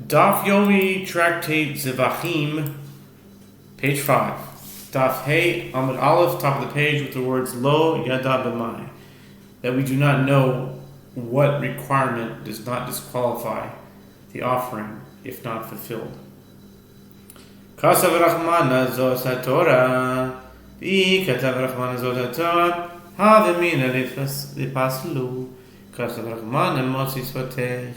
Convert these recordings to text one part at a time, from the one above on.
Daf Yomi Tractate Zevachim, page 5. Daf Hey Amud Aleph, top of the page with the words Lo Yada B'mai, that we do not know what requirement does not disqualify the offering if not fulfilled. Kasav Rachmana Zos HaTorah, V'Katav Rachmana Zos HaTorah, Havemina Lipaslu, Kasav Rachmana Motzi Svatecha.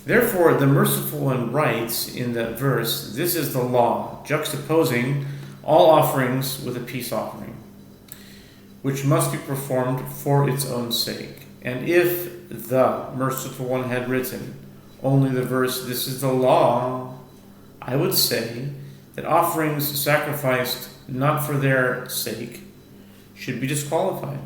Therefore, the merciful one writes in that verse, this is the law, juxtaposing all offerings with a peace offering, which must be performed for its own sake. And if the merciful one had written only the verse, this is the law, I would say that offerings sacrificed not for their sake should be disqualified.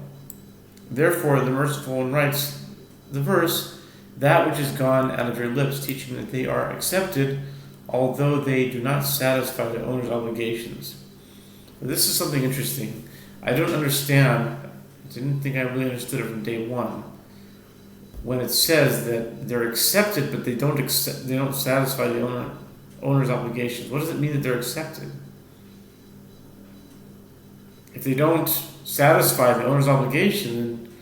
Therefore, the merciful one writes the verse, that which is gone out of your lips, teaching that they are accepted, although they do not satisfy the owner's obligations. This is something interesting. I don't understand, I didn't think I really understood it from day one. When it says that they're accepted, but they don't satisfy the owner's obligations. What does it mean that they're accepted? If they don't satisfy the owner's obligation, then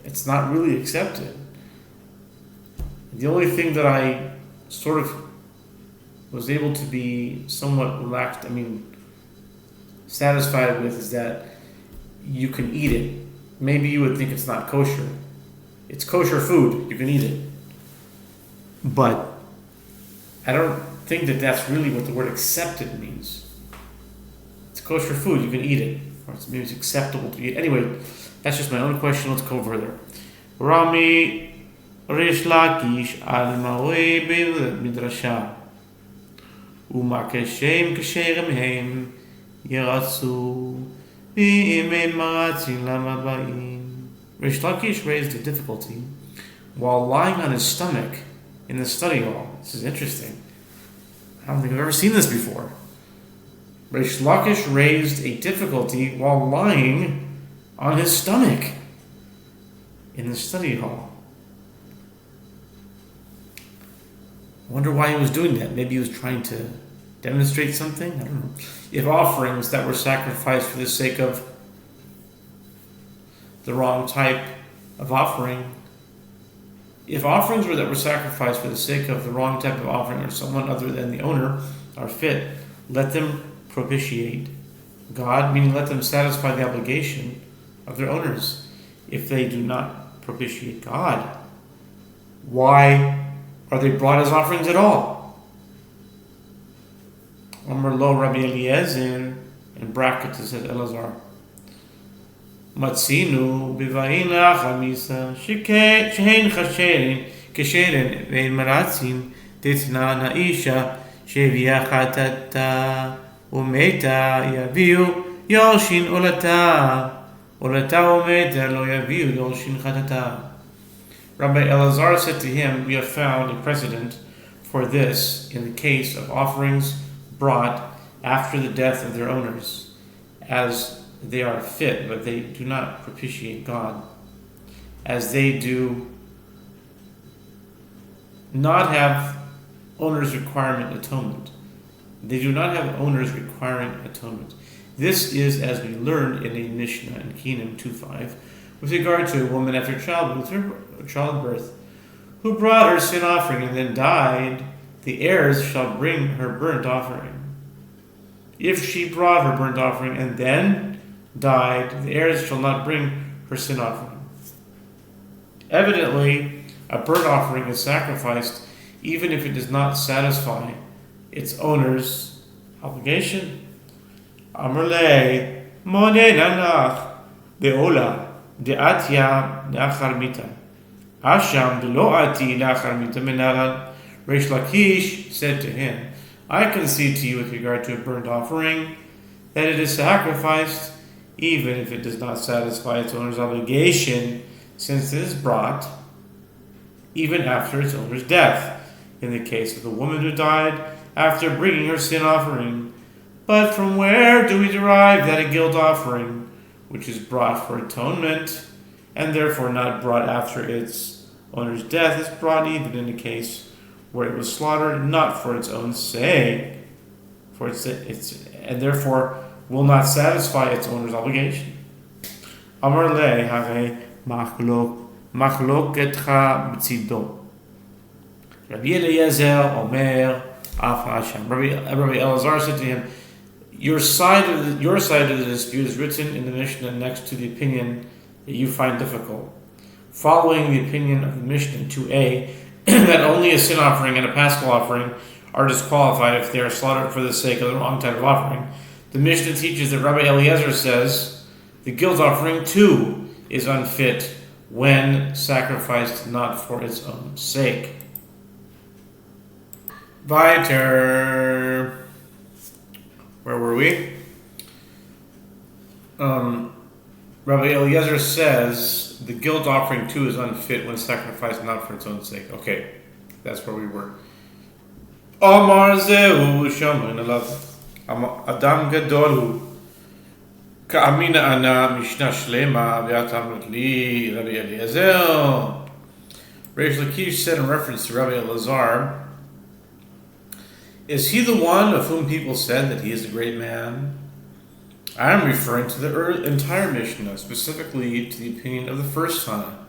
it's not really accepted. The only thing that I sort of was able to be somewhat relaxed, satisfied with, is that you can eat it. Maybe you would think it's not kosher. It's kosher food, you can eat it. But I don't think that that's really what the word accepted means. It's kosher food, you can eat it. Or maybe it's acceptable to eat. Anyway, that's just my own question. Let's go further. Rami Rish Lakish al Mawe Midrasha Uma Keshem Kesherem Hem Yeratsu V'Imei Maratzin Lamabaim. Rish Lakish raised a difficulty while lying on his stomach in the study hall. This is interesting. I don't think I've ever seen this before. Rish Lakish raised a difficulty while lying on his stomach in the study hall. I wonder why he was doing that. Maybe he was trying to demonstrate something? I don't know. If offerings that were sacrificed for the sake of the wrong type of offering, if offerings that were sacrificed for the sake of the wrong type of offering or someone other than the owner are fit, let them propitiate God, meaning let them satisfy the obligation of their owners. If they do not propitiate God, why are they brought as offerings at all? Amar lo Rabbi Eliezer, in brackets it says Elazar. Matzinu b'vayin la'achar misa she'hen chasherin kesherin ve'en maratzin tetna na'isha she'viya chatata u'meta yaviu yoshin olata u'meta lo yaviu yoshin chatata. Rabbi Elazar said to him, we have found a precedent for this in the case of offerings brought after the death of their owners, as they are fit, but they do not propitiate God, as they do not have owners requiring atonement. They do not have owners requiring atonement. This is, as we learned in a Mishnah in Kingdom 2:5, with regard to a woman after childbirth, who brought her sin offering and then died, the heirs shall bring her burnt offering. If she brought her burnt offering and then died, the heirs shall not bring her sin offering. Evidently, a burnt offering is sacrificed even if it does not satisfy its owner's obligation. Amrle Mone Nanach Beola De'atya De'achar Mita Asham De'lo'ati De'achar Mita Menaran. Rish Lakish said to him, I concede to you with regard to a burnt offering that it is sacrificed even if it does not satisfy its owner's obligation, since it is brought even after its owner's death, in the case of the woman who died after bringing her sin offering. But from where do we derive that a guilt offering, which is brought for atonement, and therefore not brought after its owner's death is brought even in a case where it was slaughtered not for its own sake, and therefore will not satisfy its owner's obligation. Amar le hare machloketcha b'tzido. Rabbi Eliezer Omer Af Hashem. Rabbi Elazar said to him, Your side of the dispute is written in the Mishnah next to the opinion that you find difficult. Following the opinion of the Mishnah 2a, that only a sin offering and a paschal offering are disqualified if they are slaughtered for the sake of the wrong type of offering, the Mishnah teaches that Rabbi Eliezer says the guilt offering too is unfit when sacrificed not for its own sake. Weiter. Where were we? Rabbi Eliezer says the guilt offering too is unfit when sacrificed not for its own sake. Okay, that's where we were. Amar zehu shaman alav adam gadol ka'amina ana mishnah shlema v'atamut li Rabbi Eliezer. Reish Lakish said in reference to Rabbi Elazar, is he the one of whom people said that he is a great man? I am referring to the entire Mishnah, specifically to the opinion of the first Tana,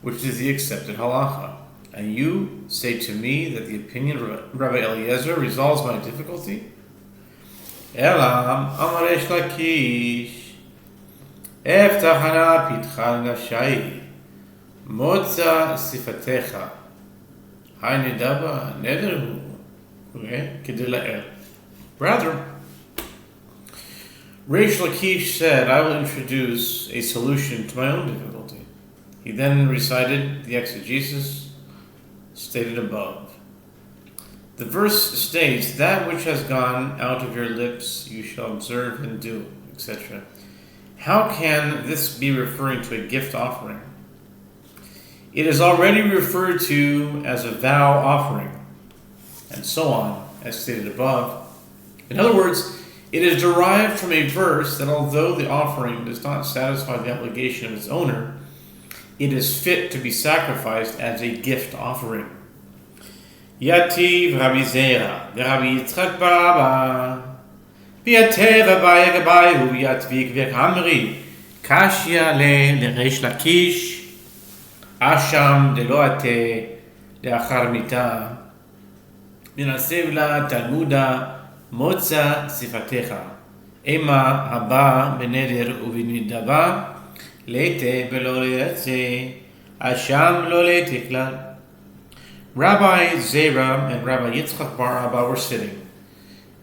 which is the accepted halacha. And you say to me that the opinion of Rabbi Eliezer resolves my difficulty? Elam amar Reish Lakish eftachana pitcha nafshai motza sifatecha hainidaba nederhu. Rather, Reish Lakish said, I will introduce a solution to my own difficulty. He then recited the exegesis stated above. The verse states, that which has gone out of your lips you shall observe and do, etc. How can this be referring to a gift offering? It is already referred to as a vow offering, and so on, as stated above. In other words, it is derived from a verse that although the offering does not satisfy the obligation of its owner, it is fit to be sacrificed as a gift offering. Yativ Rabbi Zera, Rabbi Yitzchak Baraba, V'yatev Abaye Gabayu, V'yatvik V'yamri, Kashya le Reish Lakish, Asham Deloate, Leachar Mita, מנסב לה תלמודה מוצא שיפתך אימה הבא בנדר ובנדבה ליתה ולא ליצא אשם לא ליתה כלל. Rabbi Zera and Rabbi Yitzchak Bar Abba were sitting,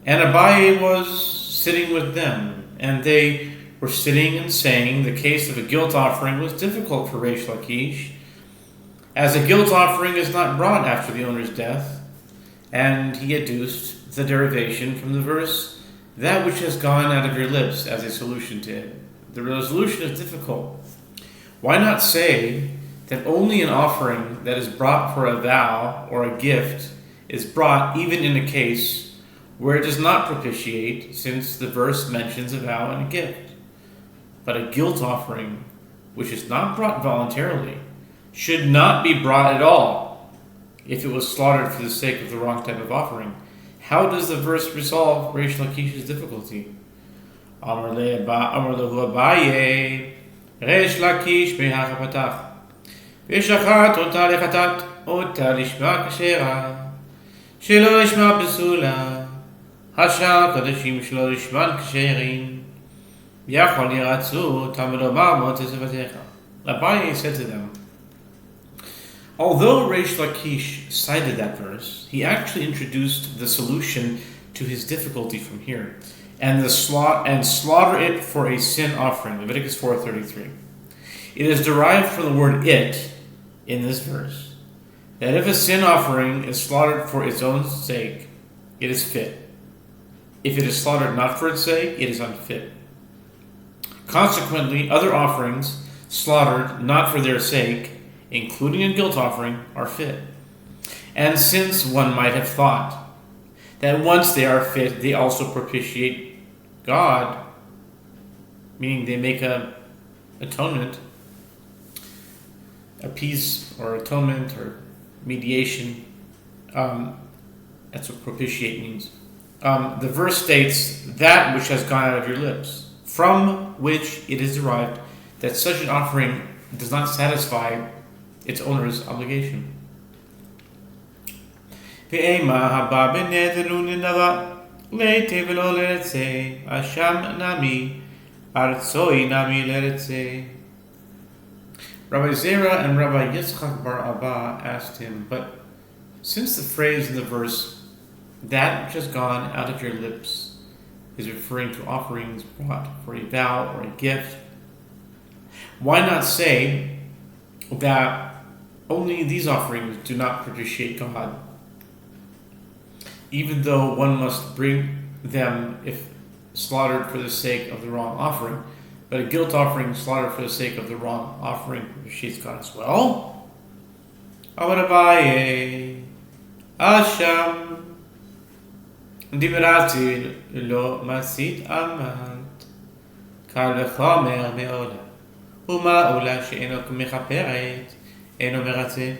and Abaye was sitting with them, and they were sitting and saying the case of a guilt offering was difficult for Reish Lakish, as a guilt offering is not brought after the owner's death. And he adduced the derivation from the verse, that which has gone out of your lips, as a solution to it. The resolution is difficult. Why not say that only an offering that is brought for a vow or a gift is brought even in a case where it does not propitiate, since the verse mentions a vow and a gift? But a guilt offering, which is not brought voluntarily, should not be brought at all if it was slaughtered for the sake of the wrong type of offering. How does the verse resolve Reish Lakish's difficulty? Amar lehu Abaye, Reish Lakish behach patach, v'shachat ota lechatat, ota lishma kashera, shelo lishma pesula, hashar kadashim shelo lishman kasherin, yachol yiratzu tamidomar motze sevatecha. Abaye said to them, although Reish Lakish cited that verse, he actually introduced the solution to his difficulty from here, and slaughter it for a sin offering. Leviticus 4:33. It is derived from the word "it" in this verse, that if a sin offering is slaughtered for its own sake, it is fit. If it is slaughtered not for its sake, it is unfit. Consequently, other offerings slaughtered not for their sake, including a guilt offering, are fit. And since one might have thought that once they are fit, they also propitiate God, meaning they make a atonement, appease or atonement or mediation. That's what propitiate means. The verse states, that which has gone out of your lips, from which it is derived, that such an offering does not satisfy its owner's obligation. Rabbi Zera and Rabbi Yitzchak bar Abba asked him, but since the phrase in the verse, that which has gone out of your lips, is referring to offerings brought for a vow or a gift, why not say that only these offerings do not propitiate God, even though one must bring them if slaughtered for the sake of the wrong offering, but a guilt offering slaughtered for the sake of the wrong offering propitiates God as well? Abaye Asham Diberati lo masit amant Kal v'chomer me'ola Uma ola she'eno mechaperet eno meratze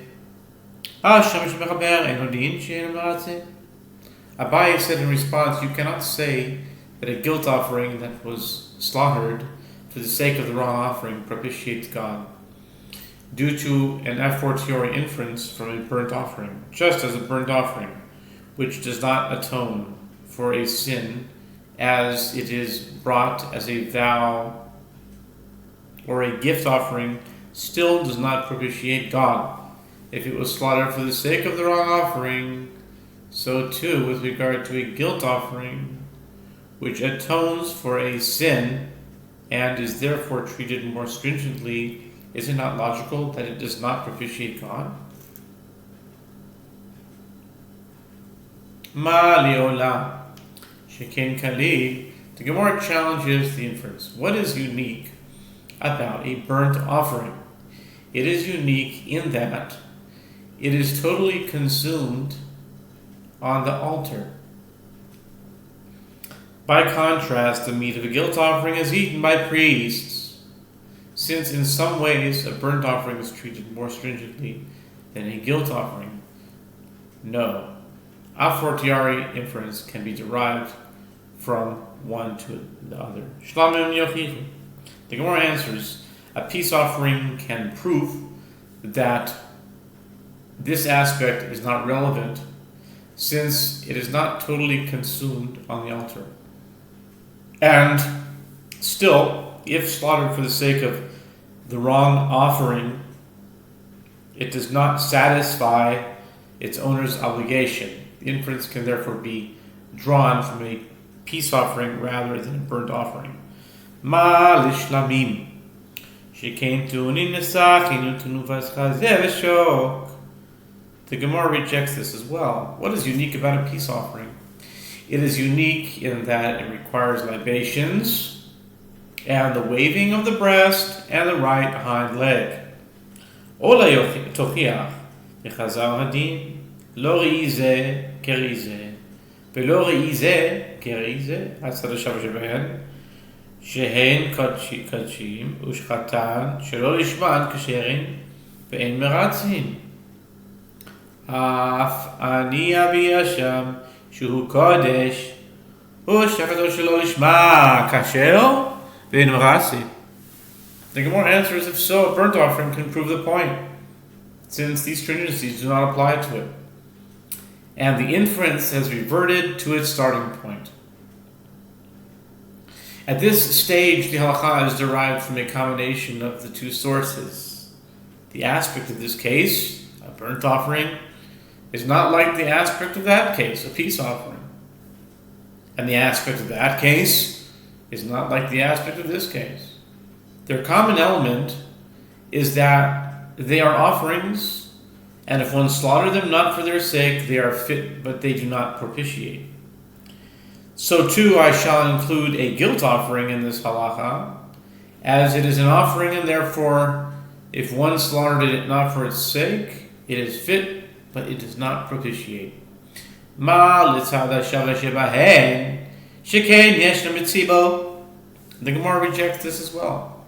Asham she'mechaper eno din she'eno meratze. Abaye said in response, you cannot say that a guilt offering that was slaughtered for the sake of the wrong offering propitiates God, due to an a fortiori inference from a burnt offering, just as a burnt offering, which does not atone for a sin as it is brought as a vow or a gift offering, still does not propitiate God if it was slaughtered for the sake of the wrong offering. So too with regard to a guilt offering, which atones for a sin and is therefore treated more stringently, is it not logical that it does not propitiate God? Ma li'olam sheken kali. The Gemara challenges the inference. What is unique about a burnt offering? It is unique in that it is totally consumed on the altar. By contrast, the meat of a guilt offering is eaten by priests, since in some ways a burnt offering is treated more stringently than a guilt offering. No, a fortiori inference can be derived from one to the other. Shlamim yochichu. The Gemara answers, a peace offering can prove that this aspect is not relevant, since it is not totally consumed on the altar. And still, if slaughtered for the sake of the wrong offering, it does not satisfy its owner's obligation. The inference can therefore be drawn from a peace offering rather than a burnt offering. Ma lishlamim shekein tunin nesachin utunuvas chazer v'shok. The Gemara rejects this as well. What is unique about a peace offering? It is unique in that it requires libations and the waving of the breast and the right hind leg. Ola tochiach v'chazar hadin lo re'ize kerize v'lo re'ize kerize הצד השווה שבהן שהן קדשים ושחטן שלא לשמן כשרים ואין מרצין. אף אני אביע שם שהוא קודש ושחטו שלא לשמה כשר ואין מרצין. The Gemara answers, if so, a burnt offering can prove the point, since these stringencies do not apply to it, and the inference has reverted to its starting point. At this stage, the halakha is derived from a combination of the two sources. The aspect of this case, a burnt offering, is not like the aspect of that case, a peace offering. And the aspect of that case is not like the aspect of this case. Their common element is that they are offerings, and if one slaughter them not for their sake, they are fit, but they do not propitiate. So too I shall include a guilt offering in this halacha, as it is an offering, and therefore, if one slaughtered it not for its sake, it is fit, but it does not propitiate. Ma litzada shava shebahen sheken yeshna mitzibo. The Gemara rejects this as well.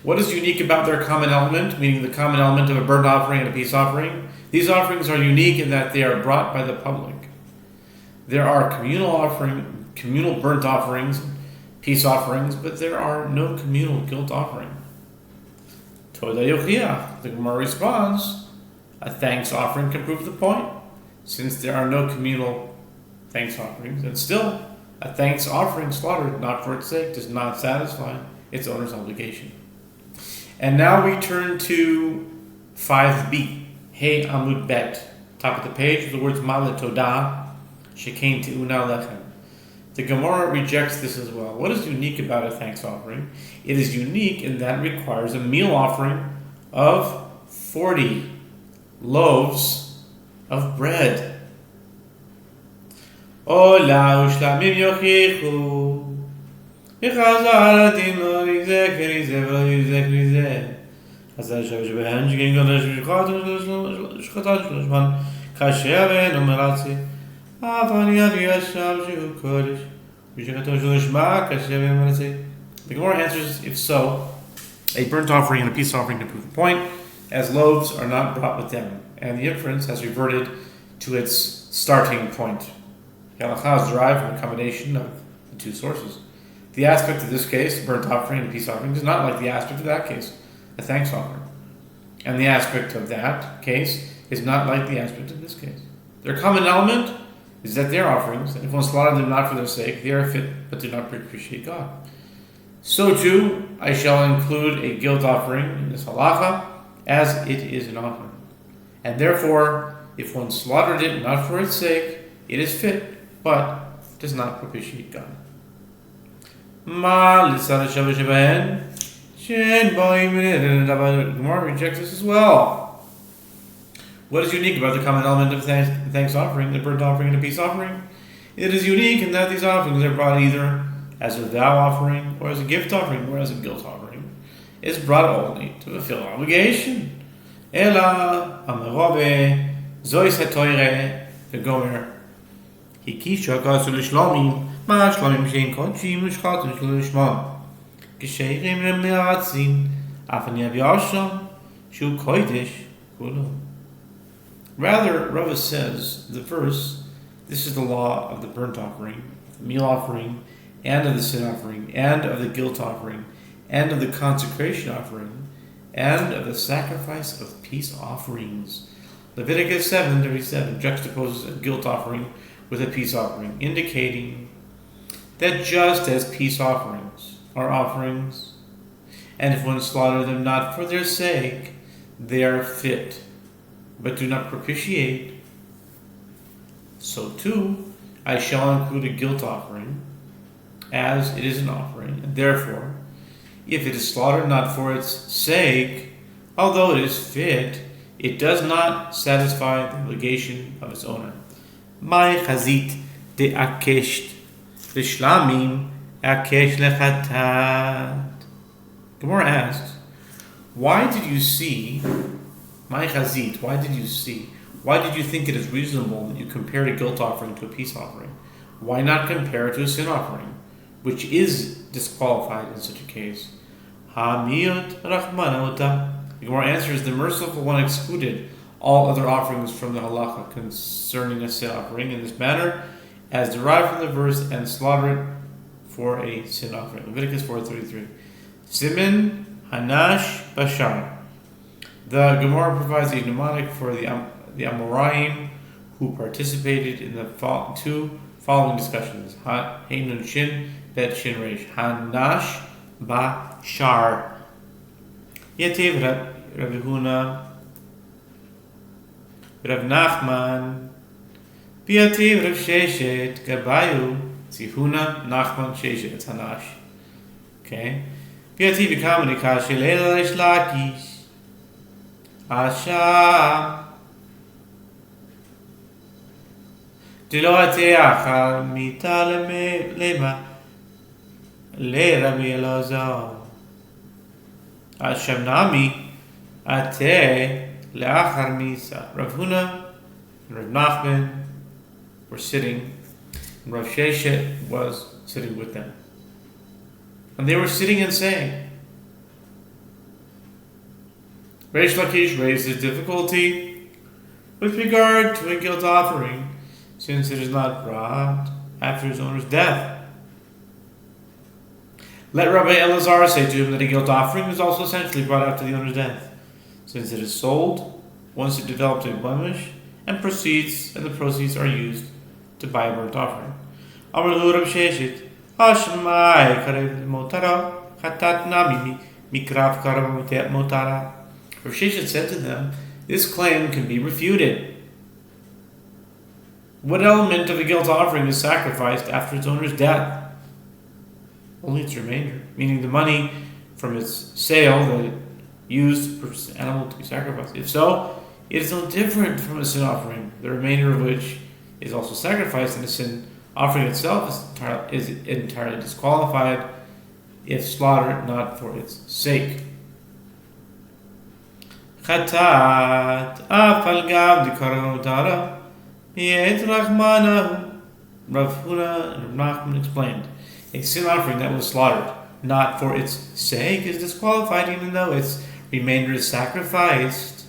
What is unique about their common element, meaning the common element of a burnt offering and a peace offering? These offerings are unique in that they are brought by the public. There are communal burnt offerings, peace offerings, but there are no communal guilt offering. Toda Yochiach, the Gemara responds, a thanks offering can prove the point, since there are no communal thanks offerings, and still, a thanks offering slaughtered not for its sake does not satisfy its owner's obligation. And now we turn to 5b, Hey Amud Bet, top of the page with the words Ma'ale Todah, Shekain Te'una Lechem. The Gemara rejects this as well. What is unique about a thanks offering? It is unique in that it requires a meal offering of 40 loaves of bread. Ola ushlamim yochichu Yechazar adin lo yizek v'yizek v'lo yizek v'yizek Hazar shav shebehen shegin kodesh v'shchat shloshman kasher v'eno meratzi Avani avi yashav shehu kodesh v'shchat shloshman kasher v'eno meratzi. The Gemara answers, if so, a burnt offering and a peace offering can prove the point, as loaves are not brought with them, and the inference has reverted to its starting point. Halakha is derived from a combination of the two sources. The aspect of this case, burnt offering and peace offering, is not like the aspect of that case, a thanks offering. And the aspect of that case is not like the aspect of this case. Their common element is that they are offerings, and if one slaughtered them not for their sake, they are fit but do not appreciate God. So too, I shall include a guilt offering in this halacha, as it is an offering. And therefore, if one slaughtered it not for its sake, it is fit, but does not propitiate God. Gemara rejects this as well. What is unique about the common element of thanks offering, the burnt offering and a peace offering? It is unique in that these offerings are brought either as a vow offering or as a gift offering or as a guilt offering. It's brought only to fulfill obligation. Ela amerove zois hatoire v'gomer hikisha kasu l'shlomim ma shlomim shein kodshim l'shchatim l'shmam k'sheirim l'me'atzin afani aviyasham shu kodesh kulo. Rather, Rava says, the verse, this is the law of the burnt offering, the meal offering, and of the sin offering, and of the guilt offering, and of the consecration offering, and of the sacrifice of peace offerings. Leviticus 7:37 juxtaposes a guilt offering with a peace offering, indicating that just as peace offerings are offerings, and if one slaughter them not for their sake, they are fit, but do not propitiate, so too I shall include a guilt offering, as it is an offering, and therefore, if it is slaughtered not for its sake, although it is fit, it does not satisfy the obligation of its owner. Mai chazit de akesht v'shlamim akesh lechatat. Gemara asks, why did you see Mai chazit? Why did you think it is reasonable that you compare a guilt offering to a peace offering? Why not compare it to a sin offering, which is disqualified in such a case? Hamiyot rachmanota. The Gemara answers, the merciful one excluded all other offerings from the halacha concerning a sin offering in this manner, as derived from the verse, and slaughter it for a sin offering. Leviticus 4:33. Simin Hanash Bashar. The Gemara provides a mnemonic for the Amoraim who participated in the two following discussions. Heinun Shin Bet Shin Reish. Hanash Bashar. Yetiv Rav Huna Rav Nachman Biativ Rav Sheshet Gabayu Tzihuna Nachman Sheshet. It's Hanash. Okay. Biativ Vikamani Kashil Elish Lakish Asha Diloate Achal Mita Lema Le Rabbi Elazar Hashem Nami Ate Leachar Misa. Rav Huna and Rav Nachman were sitting, and Rav Sheshet was sitting with them. And they were sitting and saying, Reish Lakish raises difficulty with regard to a guilt offering, since it is not brought after his owner's death. Let Rabbi Elazar say to him that a guilt offering is also essentially brought after the owner's death, since it is sold once it develops a blemish, and the proceeds are used to buy a burnt offering. Amar Lu Rav Sheshit, Hashmai karev motara, chatat nami mikrav karev motara. Rav Sheshit said to them, this claim can be refuted. What element of a guilt offering is sacrificed after its owner's death? Only its remainder, meaning the money from its sale that it used to purchase the animal to be sacrificed. If so, it is no different from a sin offering, the remainder of which is also sacrificed, and the sin offering itself is entirely disqualified if slaughtered not for its sake. Chatat afal gav dikaran utara yet rachmana. Rav Huna and Rav Nachman explained, a sin offering that was slaughtered not for its sake is disqualified even though its remainder is sacrificed,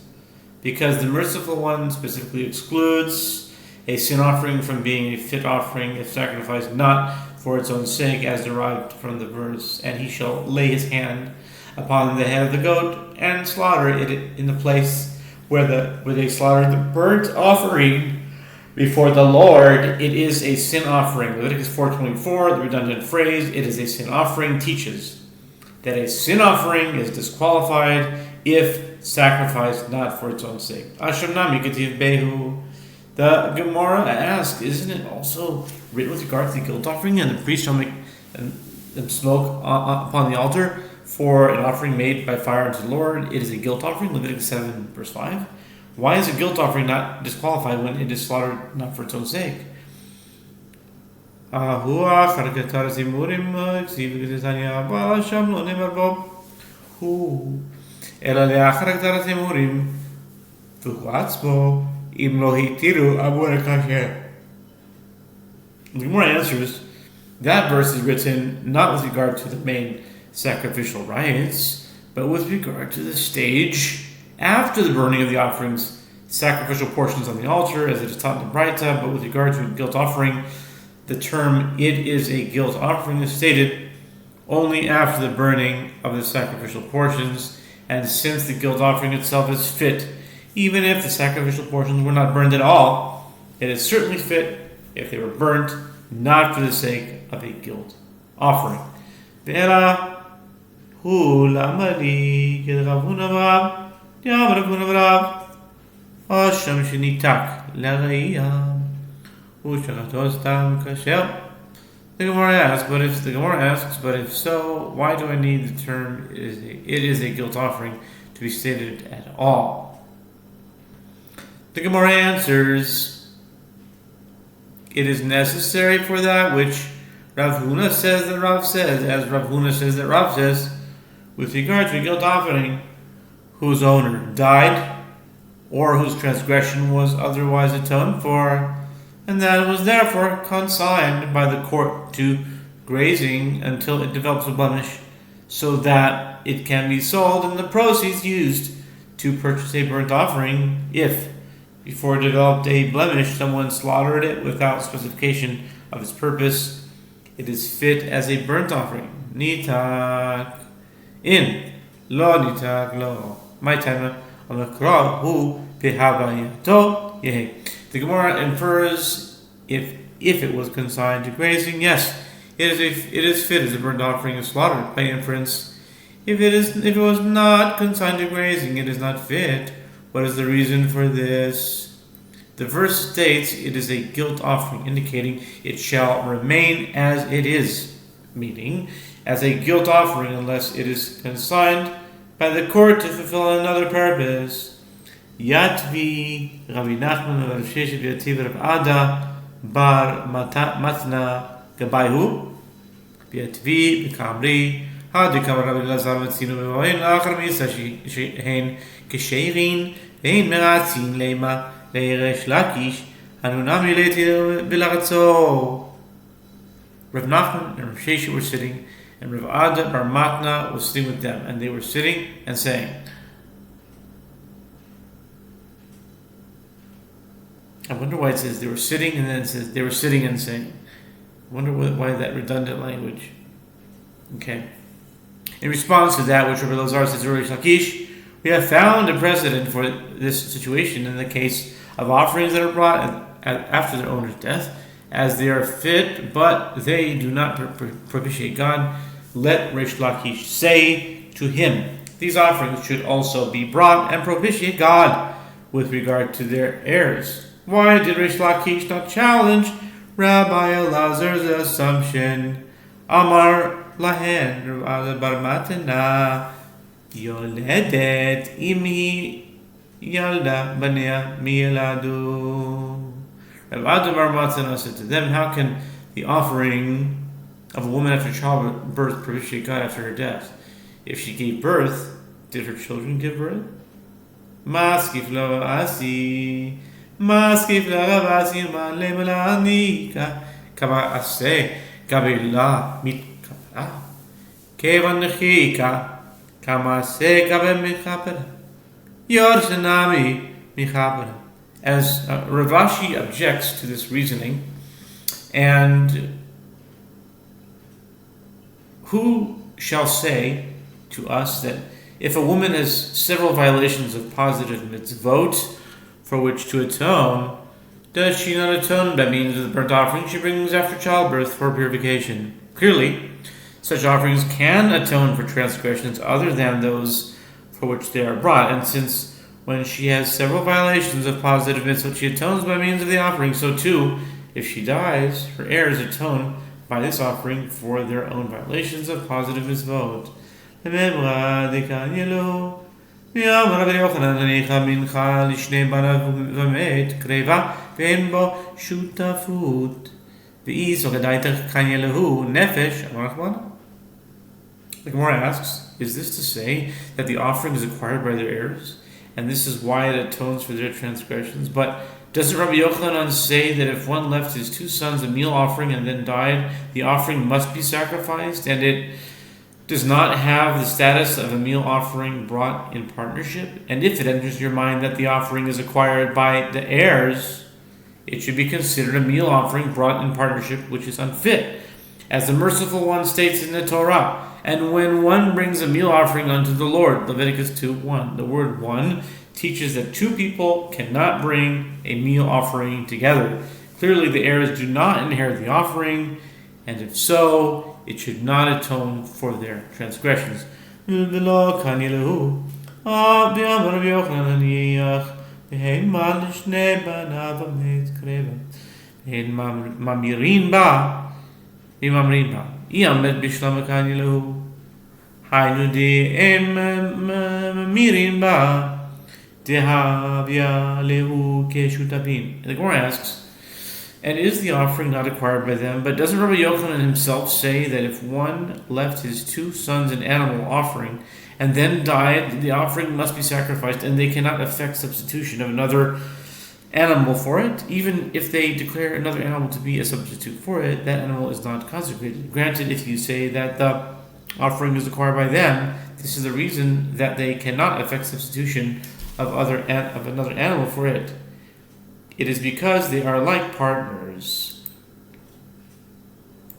because the merciful one specifically excludes a sin offering from being a fit offering if sacrificed not for its own sake, as derived from the verse, and he shall lay his hand upon the head of the goat and slaughter it in the place where they slaughtered the burnt offering before the Lord. It is a sin offering. Leviticus 4:24, the redundant phrase, it is a sin offering, teaches that a sin offering is disqualified if sacrificed not for its own sake. Asham Nami Kativ Behu. The Gemara asks, isn't it also written with regard to the guilt offering, and the priest shall make and smoke upon the altar for an offering made by fire unto the Lord? It is a guilt offering, Leviticus 7, verse 5. Why is a guilt offering not disqualified when it is slaughtered not for its own sake? The Gemara answers, that verse is written not with regard to the main sacrificial rites, but with regard to the stage after the burning of the offerings, sacrificial portions on the altar, as it is taught in the Braita. But with regard to a guilt offering, the term "it is a guilt offering" is stated only after the burning of the sacrificial portions, and since the guilt offering itself is fit, even if the sacrificial portions were not burned at all, it is certainly fit if they were burnt, not for the sake of a guilt offering. The Gemara asks, but if so, why do I need the term "it is a guilt offering" to be stated at all? The Gemara answers, it is necessary for that which Rav Huna says that Rav says, as Rav Huna says that Rav says, with regard to a guilt offering whose owner died or whose transgression was otherwise atoned for, and that it was therefore consigned by the court to grazing until it develops a blemish, so that it can be sold and the proceeds used to purchase a burnt offering. If, before it developed a blemish, someone slaughtered it without specification of its purpose, it is fit as a burnt offering. Nitak in lo nitak lo. My time on the crowd who pehavayato yehe. The Gemara infers if it was consigned to grazing, yes, it is fit as a burnt offering of slaughtered. By inference, if it was not consigned to grazing, it is not fit. What is the reason for this? The verse states it is a guilt offering, indicating it shall remain as it is, meaning as a guilt offering unless it is consigned by the court to fulfill another purpose. Yatvi Rabbi Nachman Rav Sheshet V'yativ Rav Ada Bar Matna Gabayhu V'yatvi B'kamri Hadikam Rabbi Lazar V'tzinu V'vayin Achar Misa Shein Kesheirin Vein Meratzin Leima Le'eresh Lakish Hanunam Yileti B'laratzo. Rav Nachman and Rav Sheshet were sitting, and Rav Ada Bar Matna was sitting with them, and they were sitting and saying, I wonder why it says they were sitting and then it says they were sitting and saying. I wonder why that redundant language. Okay. In response to that, which Rabbi Lazar says to Rish Lakish, we have found a precedent for this situation in the case of offerings that are brought after their owner's death, as they are fit, but they do not propitiate God. Let Rish Lakish say to him, these offerings should also be brought and propitiate God with regard to their heirs. Why did Rish Lakish not challenge Rabbi Elazar's assumption? Amar lahen Rabbi bar Matana yoledet imhi yalda banea miyeladu. Rabbi bar Matana said to them, how can the offering of a woman after childbirth propitiate God after her death? If she gave birth, did her children give birth? Maskif lo asi, maskif lo asi male malanika, kama ase kabila mit kapara, kevan nechika, kama ase kabel michapera, yorsenami michapera. As Ravashi objects to this reasoning, and who shall say to us that if a woman has several violations of positive mitzvot for which to atone, does she not atone by means of the burnt offering she brings after childbirth for purification? Clearly, such offerings can atone for transgressions other than those for which they are brought, and since when she has several violations of positive mitzvot, she atones by means of the offering, so too, if she dies, her heirs atone by this offering for their own violations of positive mitzvot. The Gemara asks, is this to say that the offering is acquired by their heirs, and this is why it atones for their transgressions? But doesn't Rabbi Yochanan say that if one left his two sons a meal offering and then died, the offering must be sacrificed, and it does not have the status of a meal offering brought in partnership? And if it enters your mind that the offering is acquired by the heirs, it should be considered a meal offering brought in partnership, which is unfit. As the Merciful One states in the Torah, and when one brings a meal offering unto the Lord, Leviticus 2:1, the word one teaches that two people cannot bring a meal offering together. Clearly, the heirs do not inherit the offering, and if so, it should not atone for their transgressions. The Gemara asks, and is the offering not acquired by them? But doesn't Rabbi Yochanan himself say that if one left his two sons an animal offering and then died, the offering must be sacrificed, and they cannot effect substitution of another animal for it? Even if they declare another animal to be a substitute for it, that animal is not consecrated. Granted, if you say that the offering is acquired by them, this is the reason that they cannot effect substitution of another animal for it. It is because they are like partners.